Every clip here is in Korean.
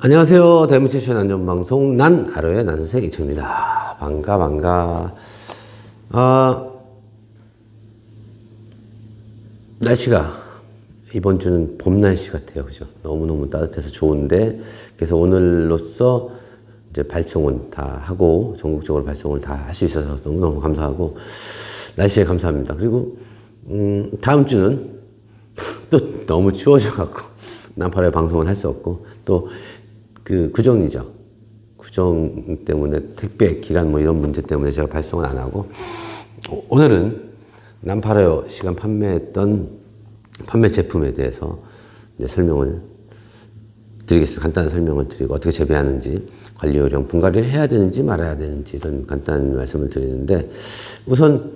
안녕하세요. 대한민국 최초의 안전방송 난 아로의 난생 이천입니다. 반가. 날씨가 이번 주는 봄 날씨 같아요. 그죠? 너무너무 따뜻해서 좋은데, 그래서 오늘로써 이제 발송은 다 하고, 전국적으로 발송을 다 할 수 있어서 너무너무 감사하고, 날씨에 감사합니다. 그리고, 다음 주는 또 너무 추워져갖고, 난파라의 방송을 할 수 없고, 또 구정이죠. 구정 때문에 택배 기간 뭐 이런 문제 때문에 제가 발송을 안 하고, 오늘은 난파라요 시간 판매했던 판매 제품에 대해서 이제 설명을 드리겠습니다. 간단한 설명을 드리고 어떻게 재배하는지, 관리 요령, 분갈이를 해야 되는지 말아야 되는지 이런 간단한 말씀을 드리는데, 우선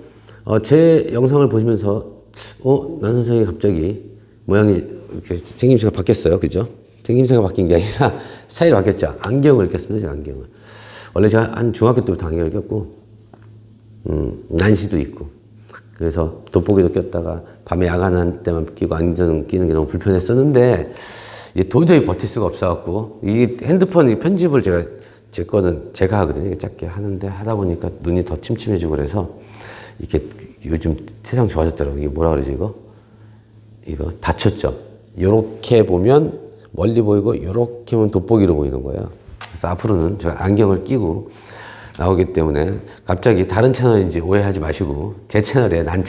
제 영상을 보시면서 난 선생이 갑자기 모양이 이렇게 생김새가 바뀌었어요. 그죠? 생김새가 바뀐 게 아니라 스타일이 바뀌었죠. 안경을 꼈습니다. 제가 안경을. 원래 제가 한 중학교 때부터 안경을 꼈고, 난시도 있고, 그래서 돋보기도 꼈다가 밤에 야간할 때만 끼고 안경 끼는 게 너무 불편했었는데, 도저히 버틸 수가 없어갖고, 이 핸드폰 편집을 제 거는 제가 하거든요. 작게 하는데 하다 보니까 눈이 더 침침해지고 그래서, 이게 요즘 세상 좋아졌더라고요. 이게 뭐라 그러지, 이거 닫혔죠. 요렇게 보면 멀리 보이고, 요렇게 보면 돋보기로 보이는 거예요. 그래서 앞으로는 제가 안경을 끼고 나오기 때문에 갑자기 다른 채널인지 오해하지 마시고, 제 채널에 난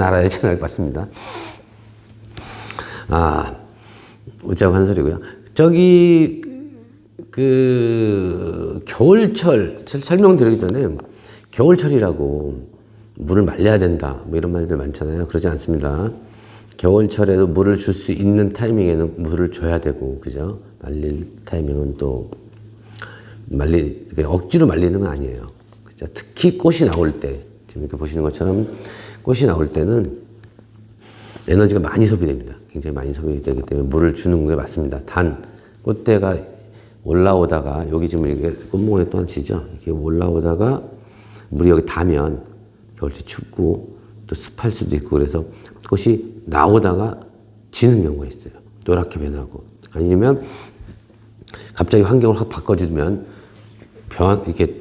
알아의 채널 맞습니다. 웃자고 하는 소리고요. 저기, 겨울철, 설명드리기 전에 겨울철이라고 물을 말려야 된다, 뭐 이런 말들 많잖아요. 그러지 않습니다. 겨울철에도 물을 줄 수 있는 타이밍에는 물을 줘야 되고, 그죠? 말릴 타이밍은 또, 억지로 말리는 건 아니에요. 그죠? 특히 꽃이 나올 때, 지금 이렇게 보시는 것처럼 꽃이 나올 때는 에너지가 많이 소비됩니다. 굉장히 많이 소비되기 때문에 물을 주는 게 맞습니다. 단, 꽃대가 올라오다가, 여기 지금 이게 꽃몽에 또 한 치죠? 이렇게 올라오다가 물이 여기 닿으면 겨울때 춥고 또 습할 수도 있고, 그래서 꽃이 나오다가 지는 경우가 있어요. 노랗게 변하고. 아니면 갑자기 환경을 확 바꿔주면 이렇게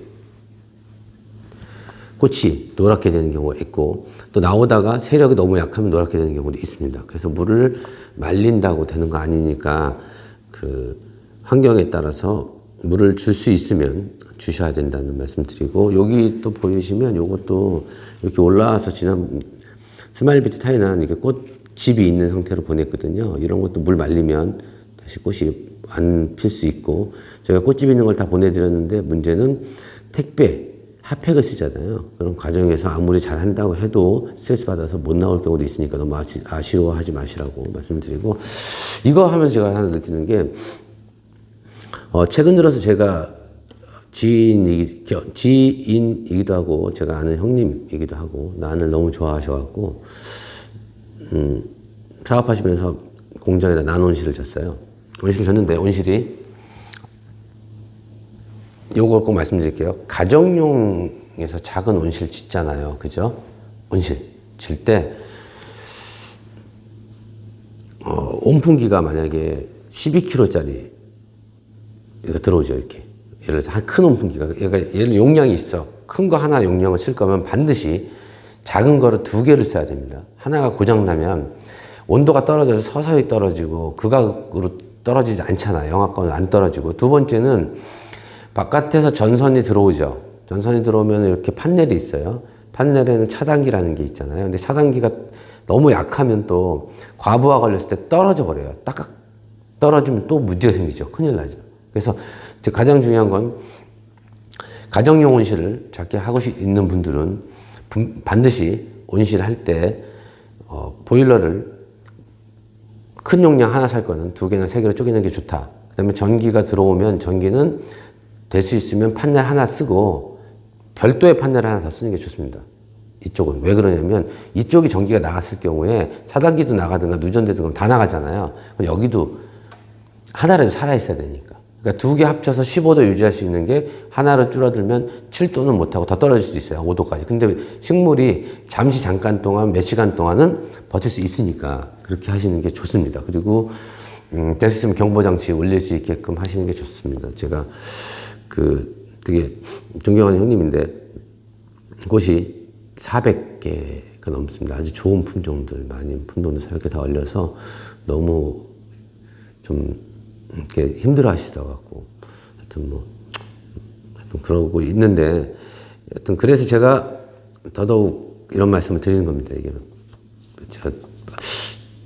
꽃이 노랗게 되는 경우가 있고, 또 나오다가 세력이 너무 약하면 노랗게 되는 경우도 있습니다. 그래서 물을 말린다고 되는 거 아니니까, 환경에 따라서 물을 줄 수 있으면 주셔야 된다는 말씀 드리고, 여기 또 보이시면 요것도 이렇게 올라와서 지난 스마일비트 타이난 이렇게 꽃집이 있는 상태로 보냈거든요. 이런 것도 물 말리면 다시 꽃이 안 필 수 있고, 제가 꽃집 있는 걸 다 보내드렸는데, 문제는 택배, 핫팩을 쓰잖아요. 그런 과정에서 아무리 잘 한다고 해도 스트레스 받아서 못 나올 경우도 있으니까 너무 아쉬워하지 마시라고 말씀드리고, 이거 하면서 제가 하나 느끼는 게, 최근 들어서 제가 지인이기도 하고, 제가 아는 형님이기도 하고, 난을 너무 좋아하셔갖고, 사업하시면서 공장에다 난 온실을 졌어요. 온실을 졌는데, 온실이, 요거 꼭 말씀드릴게요. 가정용에서 작은 온실 짓잖아요. 그죠? 온실 질 때, 온풍기가 만약에 12kg짜리, 이거 들어오죠, 이렇게. 예를 들어서 큰 온풍기가, 얘를 용량이 있어. 큰 거 하나 용량을 쓸 거면 반드시 작은 거를 2개를 써야 됩니다. 하나가 고장나면 온도가 떨어져서 서서히 떨어지고 극악으로 떨어지지 않잖아요. 영하권은 안 떨어지고. 두 번째는 바깥에서 전선이 들어오죠. 전선이 들어오면 이렇게 판넬이 있어요. 판넬에는 차단기라는 게 있잖아요. 근데 차단기가 너무 약하면 또 과부하 걸렸을 때 떨어져 버려요. 딱딱 떨어지면 또 문제가 생기죠. 큰일 나죠. 그래서 가장 중요한 건, 가정용 온실을 작게 하고 있는 분들은 반드시 온실 할 때 보일러를 큰 용량 하나 살 거는 2개나 3개로 쪼개는 게 좋다. 그 다음에 전기가 들어오면 전기는 될 수 있으면 판넬 하나 쓰고 별도의 판넬을 하나 더 쓰는 게 좋습니다. 이쪽은. 왜 그러냐면, 이쪽이 전기가 나갔을 경우에 차단기도 나가든가 누전되든가 다 나가잖아요. 그럼 여기도 하나라도 살아있어야 되니까. 그러니까 2개 합쳐서 15도 유지할 수 있는 게 하나로 줄어들면 7도는 못하고 더 떨어질 수 있어요. 5도까지. 근데 식물이 잠깐 동안, 몇 시간 동안은 버틸 수 있으니까 그렇게 하시는 게 좋습니다. 그리고 될 수 있으면 경보장치 올릴 수 있게끔 하시는 게 좋습니다. 제가 되게 존경하는 형님인데 꽃이 400개가 넘습니다. 아주 좋은 품종들, 많이 품종들 400개 다 올려서 너무 좀 이렇게 힘들어 하시더라고. 하여튼 그러고 있는데, 하여튼 그래서 제가 더더욱 이런 말씀을 드리는 겁니다. 이게 제가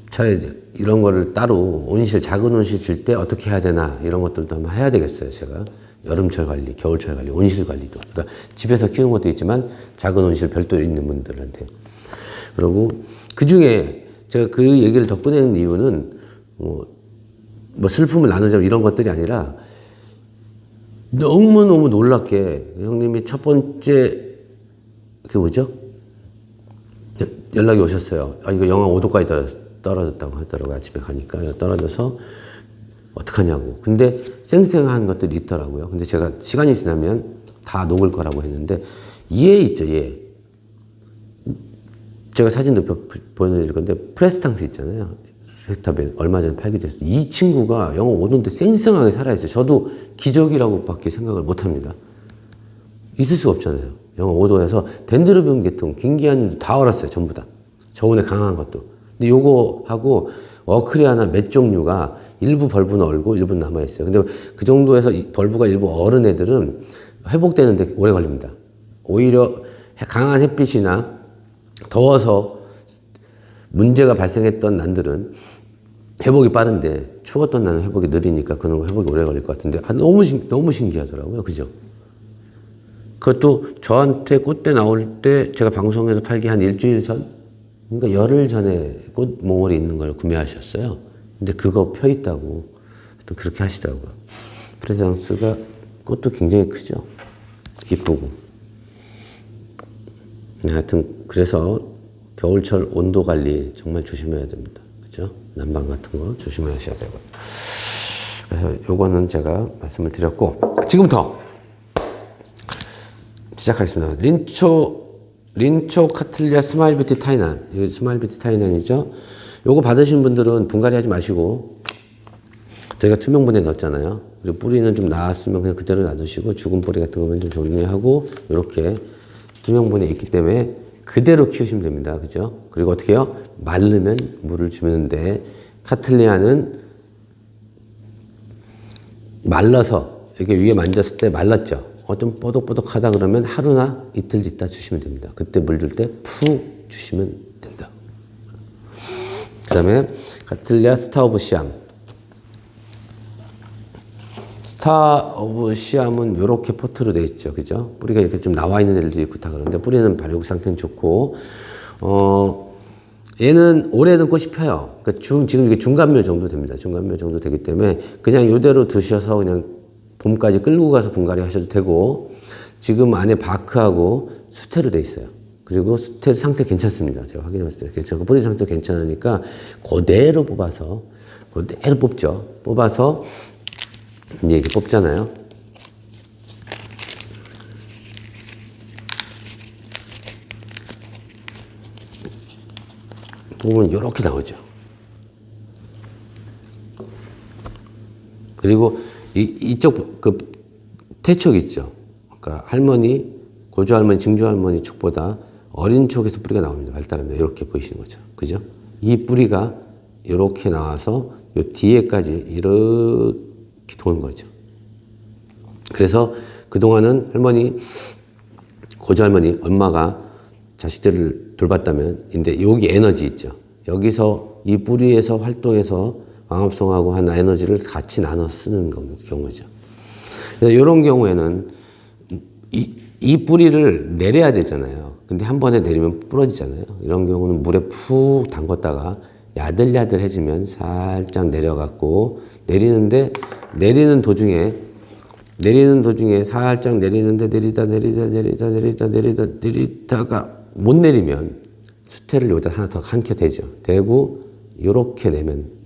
차라리 이런 거를 따로 작은 온실 줄 때 어떻게 해야 되나 이런 것들도 한번 해야 되겠어요. 제가 여름철 관리, 겨울철 관리, 온실 관리도. 그러니까 집에서 키우는 것도 있지만 작은 온실 별도 있는 분들한테. 그리고 그 중에 제가 그 얘기를 더 꺼내는 이유는 뭐 슬픔을 나누자 이런 것들이 아니라 너무너무 놀랍게 형님이 첫 번째 연락이 오셨어요. 이거 영하 5도까지 떨어졌다고 하더라고요. 아침에 가니까 떨어져서 어떡하냐고. 근데 쌩쌩한 것들이 있더라고요. 근데 제가 시간이 지나면 다 녹을 거라고 했는데 얘 있죠, 얘. 제가 사진도 보여드릴 건데 프레스탕스 있잖아요. 헥타벤 얼마 전에 팔기도 했어요. 이 친구가 영하 5도인데 쌩쌩하게 살아있어요. 저도 기적이라고밖에 생각을 못합니다. 있을 수가 없잖아요. 영하 5도에서 덴드로비움 계통, 긴기아님도 다 얼었어요. 전부 다. 저온에 강한 것도. 근데 요거하고 어크리아나 몇 종류가 일부 벌브는 얼고 일부는 남아있어요. 근데 그 정도에서 벌브가 일부 얼은 애들은 회복되는데 오래 걸립니다. 오히려 강한 햇빛이나 더워서 문제가 발생했던 난들은 회복이 빠른데 추웠던 날은 회복이 느리니까 그런 회복이 오래 걸릴 것 같은데 너무 신기하더라고요. 그죠? 그것도 저한테 꽃대 나올 때 제가 방송에서 팔기 한 일주일 전? 그러니까 열흘 전에 꽃 몽월이 있는 걸 구매하셨어요. 근데 그거 펴 있다고 또 그렇게 하시더라고요. 프레장스가 꽃도 굉장히 크죠. 이쁘고. 하여튼 그래서 겨울철 온도 관리 정말 조심해야 됩니다. 그죠? 난방 같은 거 조심하셔야 되고. 그래서 요거는 제가 말씀을 드렸고, 지금부터 시작하겠습니다. 린초 카틀리아 스마일 뷰티 타이난. 이거 스마일 뷰티 타이난이죠? 요거 받으신 분들은 분갈이 하지 마시고, 저희가 투명분에 넣었잖아요. 그리고 뿌리는 좀 나았으면 그냥 그대로 놔두시고, 죽은 뿌리 같은 거면 좀 정리하고, 이렇게 투명분에 있기 때문에 그대로 키우시면 됩니다. 그죠? 그리고 어떻게 해요? 마르면 물을 주는데, 카틀리아는 말라서, 이렇게 위에 만졌을 때 말랐죠? 좀 뽀독뽀독 하다 그러면 하루나 이틀 있다 주시면 됩니다. 그때 물 줄 때 푹 주시면 된다. 그 다음에 카틀리아 스타 오브 시암. 스타 오브 시암은 이렇게 포트로 되어 있죠. 그죠? 뿌리가 이렇게 좀 나와 있는 애들도 있고 다 그런데 뿌리는 발육 상태는 좋고, 얘는 올해는 꽃이 펴요. 그러니까 지금 이게 중간묘 정도 됩니다. 중간묘 정도 되기 때문에 그냥 이대로 두셔서 그냥 봄까지 끌고 가서 분갈이 하셔도 되고, 지금 안에 바크하고 수태로 돼 있어요. 그리고 수태 상태 괜찮습니다. 제가 확인해봤을 때. 제가 뿌리 상태 괜찮으니까 그대로 뽑아서, 그대로 뽑죠. 뽑아서 이제 이렇게 뽑잖아요. 뽑으면 이렇게 나오죠. 그리고 이쪽 태촉 있죠. 그러니까 할머니, 고조 할머니, 증조 할머니 촉보다 어린 촉에서 뿌리가 나옵니다. 발달합니다. 이렇게 보이시는 거죠. 그죠? 이 뿌리가 이렇게 나와서 요 뒤에까지 이렇게 도는 거죠. 그래서 그동안은 할머니, 고조 할머니, 엄마가 자식들을 돌봤다면, 근데 여기 에너지 있죠. 여기서 이 뿌리에서 활동해서 광합성하고 한 에너지를 같이 나눠 쓰는 경우죠. 그래서 이런 경우에는 이 뿌리를 내려야 되잖아요. 근데 한 번에 내리면 부러지잖아요. 이런 경우는 물에 푹 담궜다가 야들야들해지면 살짝 내려갖고 내리는 도중에 살짝 내리는데 내리다가 못 내리면 수태를 여기다 하나 더 한 켜 대죠. 대고 이렇게 내면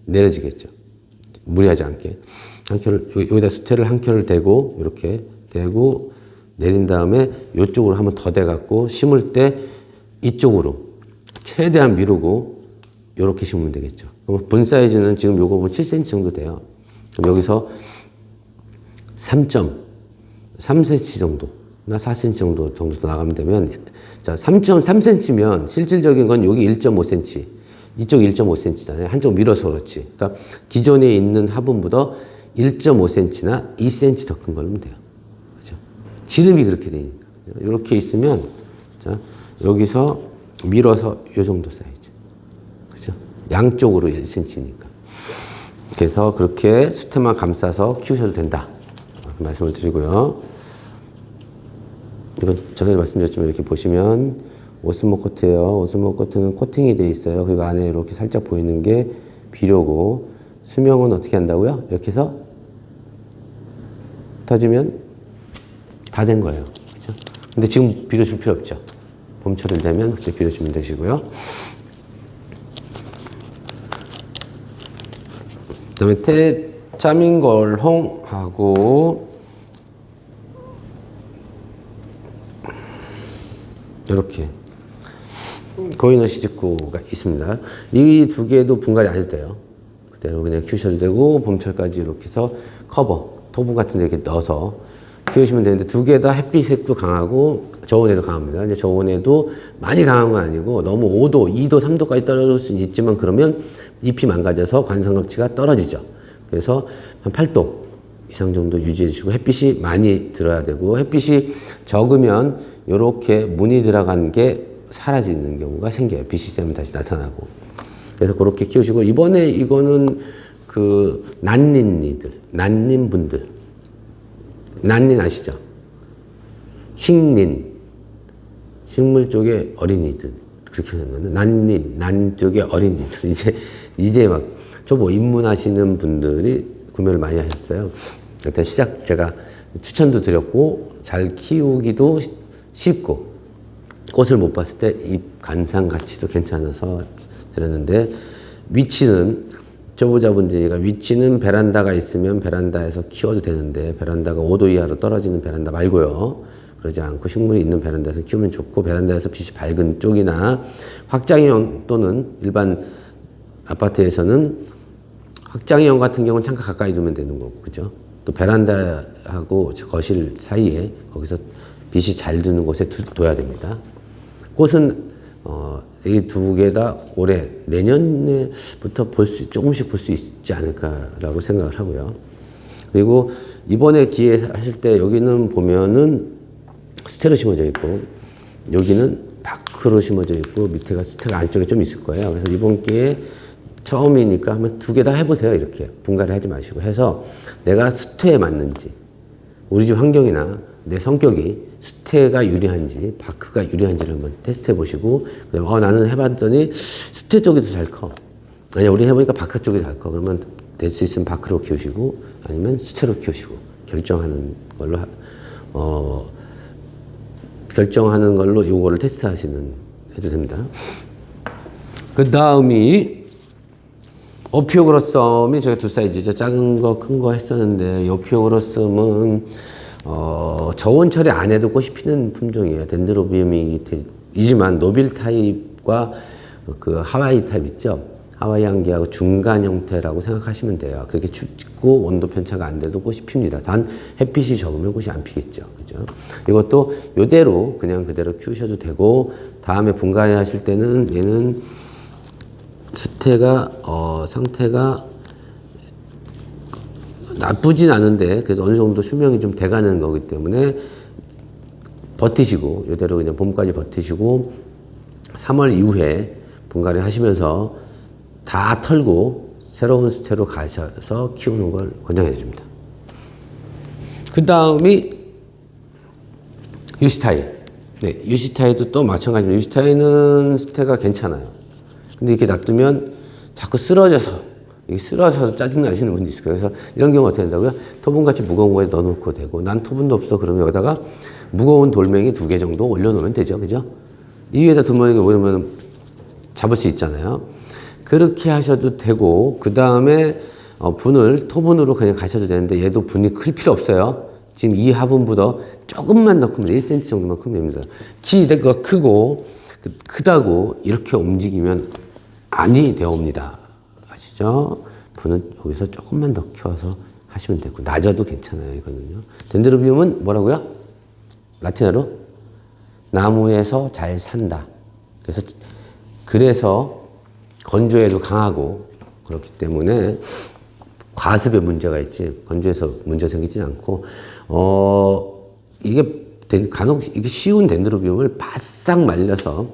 내려지겠죠. 무리하지 않게. 한 켜를, 여기다 수태를 한 켜를 대고, 이렇게 대고, 내린 다음에 이쪽으로 한번 더 대갖고, 심을 때 이쪽으로 최대한 미루고, 이렇게 심으면 되겠죠. 그럼 분 사이즈는 지금 요거 보면 7cm 정도 돼요. 그럼 여기서 3.3cm 정도나 4cm 정도 나가면 되면, 자, 3.3cm면 실질적인 건 여기 1.5cm, 이쪽 1.5cm잖아요. 한쪽 밀어서 그렇지. 그러니까 기존에 있는 화분보다 1.5cm나 2cm 더 큰 걸면 돼요. 그죠? 지름이 그렇게 되니까. 이렇게 있으면, 자, 여기서 밀어서 요 정도 사이즈. 그죠? 양쪽으로 1cm니까. 그래서 그렇게 수태만 감싸서 키우셔도 된다. 말씀을 드리고요. 이건 전에 말씀드렸지만 이렇게 보시면 오스모 코트예요. 오스모 코트는 코팅이 돼 있어요. 그리고 안에 이렇게 살짝 보이는 게 비료고, 수명은 어떻게 한다고요? 이렇게 해서 터주면 다 된 거예요. 그죠? 근데 지금 비료 줄 필요 없죠. 봄철이 되면 그때 비료 주면 되시고요. 그 다음에 짜민걸홍하고 이렇게 고이너 시즈쿠가 있습니다. 이 두 개도 분갈이 안 해도 돼요. 그대로 그냥 키우셔도 되고, 봄철까지 이렇게 해서 커버, 토분 같은 데 이렇게 넣어서 키우시면 되는데, 두 개 다 햇빛색도 강하고 저온에도 강합니다. 이제 저온에도 많이 강한 건 아니고, 너무 5도, 2도, 3도까지 떨어질 수는 있지만, 그러면 잎이 망가져서 관상급치가 떨어지죠. 그래서 한 8도 이상 정도 유지해 주시고, 햇빛이 많이 들어야 되고, 햇빛이 적으면 이렇게 무늬 들어간 게 사라지는 경우가 생겨요. 빛이 세면 다시 나타나고. 그래서 그렇게 키우시고, 이번에 이거는 그 난린분들, 난린 아시죠? 식린, 식물 쪽의 어린이들, 그렇게 하면 난 쪽의 어린이들. 이제 막 초보 입문하시는 분들이 구매를 많이 하셨어요. 일단 제가 추천도 드렸고, 잘 키우기도 쉽고, 꽃을 못 봤을 때 잎 관상 가치도 괜찮아서 드렸는데, 위치는 초보자분들이가 위치는 베란다가 있으면 베란다에서 키워도 되는데, 베란다가 5도 이하로 떨어지는 베란다 말고요. 그러지 않고 식물이 있는 베란다에서 키우면 좋고, 베란다에서 빛이 밝은 쪽이나 확장형 또는 일반 아파트에서는 확장형 같은 경우는 창가 가까이 두면 되는 거고, 그죠? 또 베란다하고 거실 사이에 거기서 빛이 잘 드는 곳에 둬야 됩니다. 꽃은 이 두 개 다 올해 내년에부터 조금씩 볼 수 있지 않을까라고 생각을 하고요. 그리고 이번에 기회하실 때 여기는 보면은 스테로 심어져 있고, 여기는 바크로 심어져 있고, 밑에가 스테가 안쪽에 좀 있을 거예요. 그래서 이번 기회에 처음이니까 한번 두 개 다 해보세요. 이렇게 분갈이 하지 마시고 해서 내가 수태에 맞는지, 우리 집 환경이나 내 성격이 수태가 유리한지 바크가 유리한지를 한번 테스트 해보시고, 그다음에 나는 해봤더니 수태 쪽이 더 잘 커, 아니 우리 해보니까 바크 쪽이 잘 커, 그러면 될 수 있으면 바크로 키우시고 아니면 수태로 키우시고 결정하는 걸로 요거를 테스트하시는 해도 됩니다. 그 다음이 오피오그로썸이 저희 두 사이즈죠. 작은 거, 큰 거 했었는데, 이 오피오그로썸은 저온처리 안 해도 꽃이 피는 품종이에요. 덴드로비움이지만 노빌 타입과 그 하와이 타입 있죠. 하와이 한계하고 중간 형태라고 생각하시면 돼요. 그렇게 춥고 온도 편차가 안 돼도 꽃이 핍니다. 단 햇빛이 적으면 꽃이 안 피겠죠. 그죠? 이것도 이대로 그냥 그대로 키우셔도 되고, 다음에 분갈이 하실 때는 얘는 수태가 상태가 나쁘진 않은데, 그래서 어느 정도 수명이 좀 돼가는 거기 때문에 버티시고, 이대로 그냥 봄까지 버티시고 3월 이후에 분갈이 하시면서 다 털고 새로운 수태로 가셔서 키우는 걸 권장해 드립니다. 그 다음이 유시타이. 네, 유시타이도 또 마찬가지입니다. 유시타이는 수태가 괜찮아요. 근데 이렇게 놔두면 자꾸 쓰러져서 짜증나시는 분도 있을 거예요. 그래서 이런 경우 어떻게 된다고요? 토분같이 무거운 거에 넣어놓고 되고, 난 토분도 없어. 그러면 여기다가 무거운 돌멩이 2개 정도 올려놓으면 되죠. 그죠? 이 위에다 돌멩이 올리면 잡을 수 있잖아요. 그렇게 하셔도 되고, 그 다음에 토분으로 그냥 가셔도 되는데, 얘도 분이 클 필요 없어요. 지금 이 화분보다 조금만 더 크면 1cm 정도만 크면 됩니다. 키가 크고 크다고 이렇게 움직이면 아니 되옵니다. 아시죠? 불은 여기서 조금만 더 키워서 하시면 되고 낮아도 괜찮아요. 이거는요. 덴드로비움은 뭐라고요? 라틴어로 나무에서 잘 산다. 그래서 건조에도 강하고 그렇기 때문에 과습에 문제가 있지 건조해서 문제 생기진 않고 이게 간혹 이게 쉬운 덴드로비움을 바싹 말려서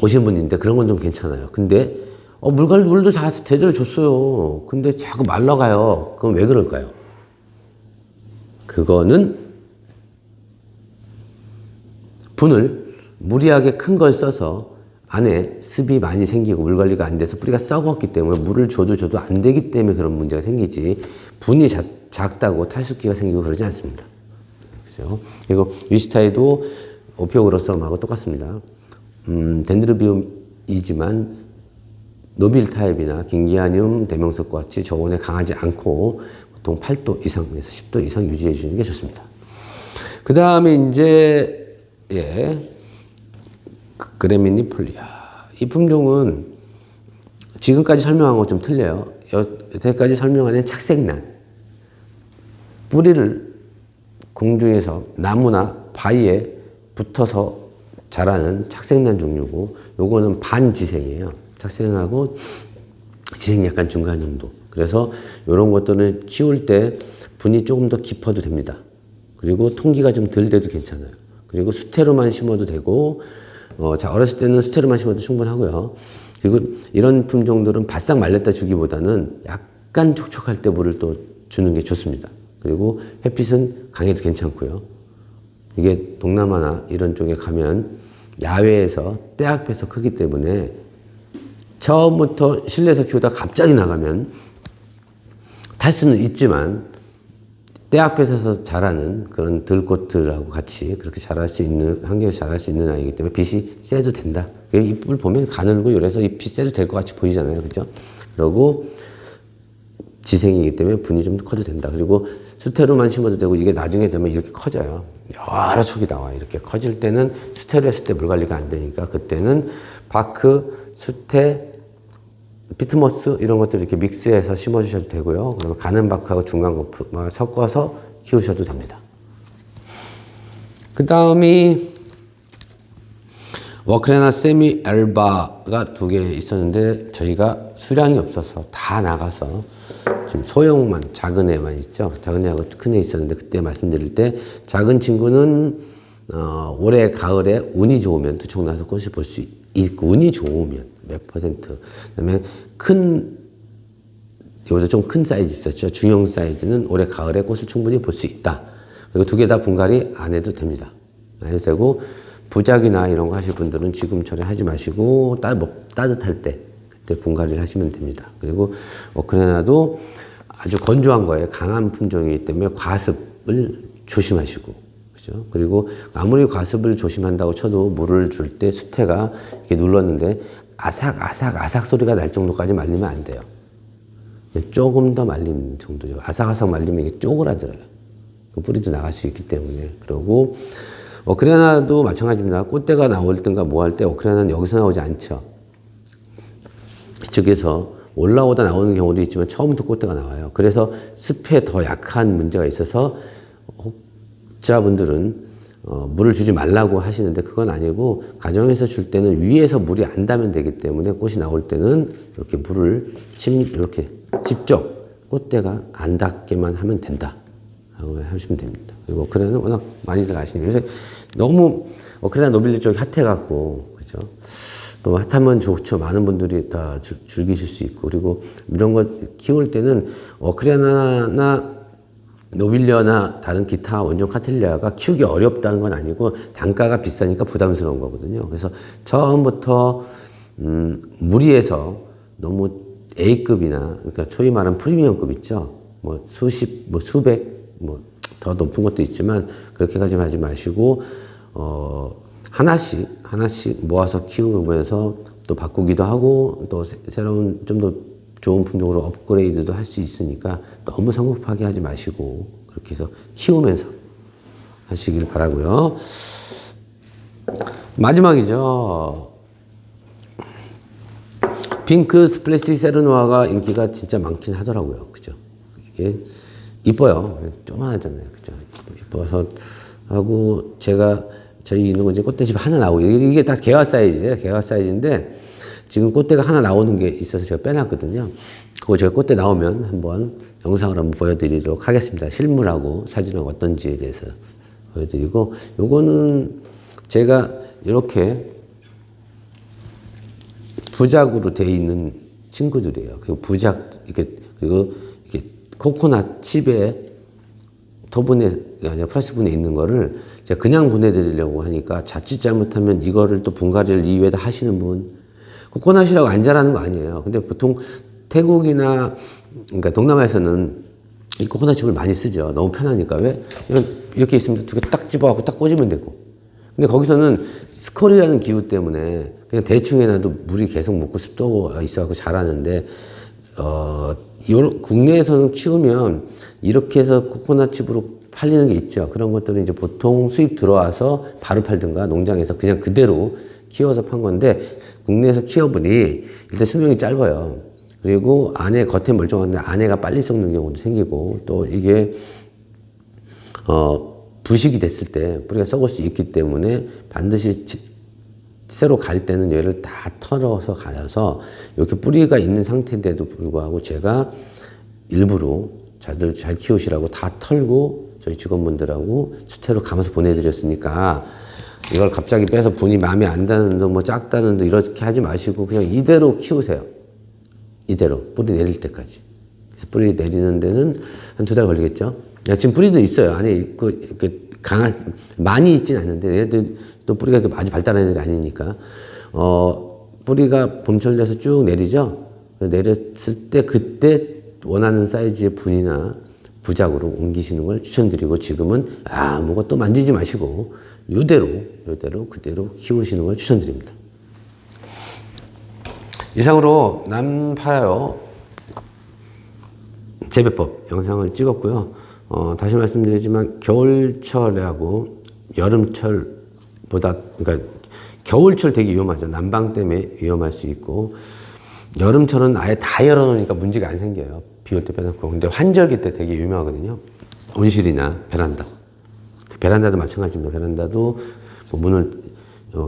오신 분인데 그런 건 좀 괜찮아요. 근데 물도 제대로 줬어요. 근데 자꾸 말라가요. 그럼 왜 그럴까요? 그거는 분을 무리하게 큰 걸 써서 안에 습이 많이 생기고 물 관리가 안 돼서 뿌리가 썩었기 때문에 물을 줘도 안 되기 때문에 그런 문제가 생기지 분이 작다고 탈수기가 생기고 그러지 않습니다. 그죠? 그리고 위스타이도 오피오그로썸하고 똑같습니다. 덴드로비움이지만 노빌 타입이나 긴기아늄, 대명석과 같이 저온에 강하지 않고 보통 8도 이상에서 10도 이상 유지해 주는 게 좋습니다. 그 다음에 이제 그래미니폴리아. 이 품종은 지금까지 설명한 거 좀 틀려요. 여태까지 설명한 착색난. 뿌리를 공중에서 나무나 바위에 붙어서 자라는 착색난 종류고, 요거는 반지생이에요. 착색하고 지생 약간 중간 정도. 그래서 이런 것들을 키울 때 분이 조금 더 깊어도 됩니다. 그리고 통기가 좀 덜 돼도 괜찮아요. 그리고 수태로만 심어도 되고, 어렸을 때는 수태로만 심어도 충분하고요. 그리고 이런 품종들은 바싹 말렸다 주기보다는 약간 촉촉할 때 물을 또 주는 게 좋습니다. 그리고 햇빛은 강해도 괜찮고요. 이게 동남아나 이런 쪽에 가면 야외에서 때 앞에서 크기 때문에 처음부터 실내에서 키우다가 갑자기 나가면 탈 수는 있지만 때 앞에서 자라는 그런 들꽃들하고 같이 그렇게 자랄 수 있는, 환경에서 자랄 수 있는 아이이기 때문에 빛이 쐬도 된다. 잎을 보면 가늘고 이래서 잎이 쐬도 될 것 같이 보이잖아요. 그죠? 그러고 지생이기 때문에 분이 좀 커도 된다. 그리고 수태로만 심어도 되고 이게 나중에 되면 이렇게 커져요. 여러 촉이 나와요. 이렇게 커질 때는 수태로 했을 때 물 관리가 안 되니까 그때는 바크, 수태, 피트모스 이런 것들 이렇게 믹스해서 심어주셔도 되고요. 그러면 가는 바크하고 중간 거프 섞어서 키우셔도 됩니다. 그 다음이 워크레나 세미 엘바가 2개 있었는데 저희가 수량이 없어서 다 나가서 지금 소형만 작은 애만 있죠. 작은 애하고 큰 애 있었는데 그때 말씀드릴 때 작은 친구는 올해 가을에 운이 좋으면 두 촉 나서 꽃을 볼 수 있고 운이 좋으면 몇 %. 그다음에 이보다 좀 큰 사이즈 있었죠. 중형 사이즈는 올해 가을에 꽃을 충분히 볼 수 있다. 그리고 2개 다 분갈이 안 해도 됩니다. 안 해도 되고 부작이나 이런 거 하실 분들은 지금처럼 하지 마시고 따뜻할 때 그때 분갈이를 하시면 됩니다. 그리고 워크레나도 아주 건조한 거예요. 강한 품종이기 때문에 과습을 조심하시고, 그죠? 그리고 아무리 과습을 조심한다고 쳐도 물을 줄 때 수태가 이렇게 눌렀는데 아삭 소리가 날 정도까지 말리면 안 돼요. 조금 더 말린 정도죠. 아삭아삭 말리면 이게 쪼그라들어요. 그 뿌리도 나갈 수 있기 때문에. 그러고 워크레나도 마찬가지입니다. 꽃대가 나올 땐가 뭐 할 때 워크레나는 여기서 나오지 않죠. 이쪽에서 올라오다 나오는 경우도 있지만 처음부터 꽃대가 나와요. 그래서 습에 더 약한 문제가 있어서 혹자분들은 물을 주지 말라고 하시는데 그건 아니고 가정에서 줄 때는 위에서 물이 안 닿으면 되기 때문에 꽃이 나올 때는 이렇게 물을 이렇게 직접 꽃대가 안 닿게만 하면 된다 라고 하시면 됩니다. 그리고 워크레나는 워낙 많이들 아시니까 요새 너무 워크레나 노빌리 쪽이 핫해갖고 그죠? 또 핫하면 좋죠. 많은 분들이 다 즐기실 수 있고 그리고 이런 거 키울 때는 워크레나나 노빌리아나 다른 기타 원종 카틸리아가 키우기 어렵다는 건 아니고 단가가 비싸니까 부담스러운 거거든요. 그래서 처음부터 무리해서 너무 A급이나 그러니까 소위 말하는 프리미엄급 있죠. 뭐 수십, 뭐 수백, 뭐 더 높은 것도 있지만 그렇게까지 하지 마시고 하나씩 모아서 키우면서 또 바꾸기도 하고 또 새로운 좀 더 좋은 품종으로 업그레이드도 할 수 있으니까 너무 성급하게 하지 마시고 그렇게 해서 키우면서 하시길 바라고요. 마지막이죠. 핑크 스플래시 세르노아가 인기가 진짜 많긴 하더라고요. 그죠? 이게 이뻐요. 조그만하잖아요. 그죠? 이뻐서 하고 제가 저희 있는 건 이제 꽃대집 하나 나오고 이게 다 개화 사이즈예요. 개화 사이즈인데 지금 꽃대가 하나 나오는 게 있어서 제가 빼놨거든요. 그거 제가 꽃대 나오면 한번 영상을 한번 보여드리도록 하겠습니다. 실물하고 사진하고 어떤지에 대해서 보여드리고 요거는 제가 이렇게 부작으로 되어 있는 친구들이에요. 그리고 그리고 이렇게 코코넛 칩에 토분에 아니라 플라스틱분에 있는 거를 제가 그냥 보내드리려고 하니까 자칫 잘못하면 이거를 또 분갈이를 이외에다 하시는 분 코코넛이라고 안 자라는 거 아니에요. 근데 보통 태국이나 그러니까 동남아에서는 이 코코넛 칩을 많이 쓰죠. 너무 편하니까. 왜? 이렇게 있으면 두 개 딱 집어갖고 딱 꽂으면 되고. 근데 거기서는 스콜이라는 기후 때문에 그냥 대충 해놔도 물이 계속 묻고 습도가 있어갖고 자라는데, 국내에서는 키우면 이렇게 해서 코코넛 칩으로 팔리는 게 있죠. 그런 것들은 이제 보통 수입 들어와서 바로 팔든가 농장에서 그냥 그대로 키워서 판 건데, 국내에서 키워보니 일단 수명이 짧아요. 그리고 안에 겉에 멀쩡한데 안에가 빨리 썩는 경우도 생기고, 또 이게 부식이 됐을 때 뿌리가 썩을 수 있기 때문에 반드시 새로 갈 때는 얘를 다 털어서 가서 이렇게 뿌리가 있는 상태인데도 불구하고 제가 일부러 잘 키우시라고 다 털고 저희 직원분들하고 수태로 감아서 보내드렸으니까 이걸 갑자기 빼서 분이 마음에 안 드는 둥, 뭐 작다는 둥 이렇게 하지 마시고 그냥 이대로 키우세요. 이대로 뿌리 내릴 때까지. 그래서 뿌리 내리는 데는 한 2달 걸리겠죠. 지금 뿌리도 있어요. 안에 많이 있진 않는데 얘들 또 뿌리가 아주 발달한 애들이 아니니까 뿌리가 봄철 돼서 쭉 내리죠. 내렸을 때 그때 원하는 사이즈의 분이나 부작으로 옮기시는 걸 추천드리고, 지금은 아무것도 만지지 마시고 요대로 그대로 키우시는 걸 추천드립니다. 이상으로 남파요 재배법 영상을 찍었고요. 다시 말씀드리지만 겨울철하고 여름철보다, 그러니까 겨울철 되게 위험하죠. 난방 때문에 위험할 수 있고, 여름철은 아예 다 열어놓으니까 문제가 안 생겨요. 비 올 때 빼놓고. 근데 환절기 때 되게 유명하거든요. 온실이나 베란다. 베란다도 마찬가지입니다. 베란다도 뭐 문을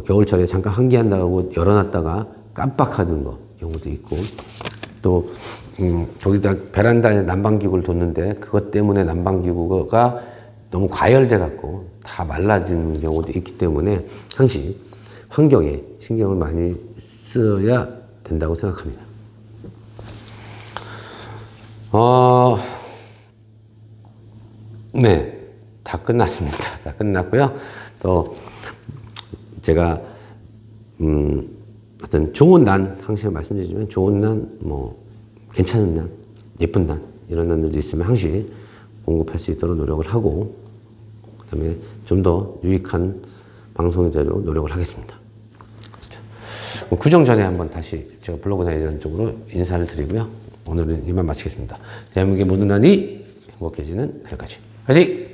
겨울철에 잠깐 환기한다고 열어놨다가 깜빡하는 경우도 있고, 또 거기다 베란다에 난방기구를 뒀는데 그것 때문에 난방기구가 너무 과열돼 갖고 다 말라지는 경우도 있기 때문에 항시 환경에 신경을 많이 써야 된다고 생각합니다. 네, 다 끝났습니다. 다 끝났고요. 또 제가 어떤 좋은 난, 항상 말씀드리지만 좋은 난, 뭐 괜찮은 난, 예쁜 난 이런 난들이 있으면 항시 공급할 수 있도록 노력을 하고, 그다음에 좀 더 유익한 방송이 되도록 노력을 하겠습니다. 구정 전에 한번 다시 제가 블로그나 이런 쪽으로 인사를 드리고요. 오늘은 이만 마치겠습니다. 대한민국의 모든 난이 행복해지는 날까지 화이팅!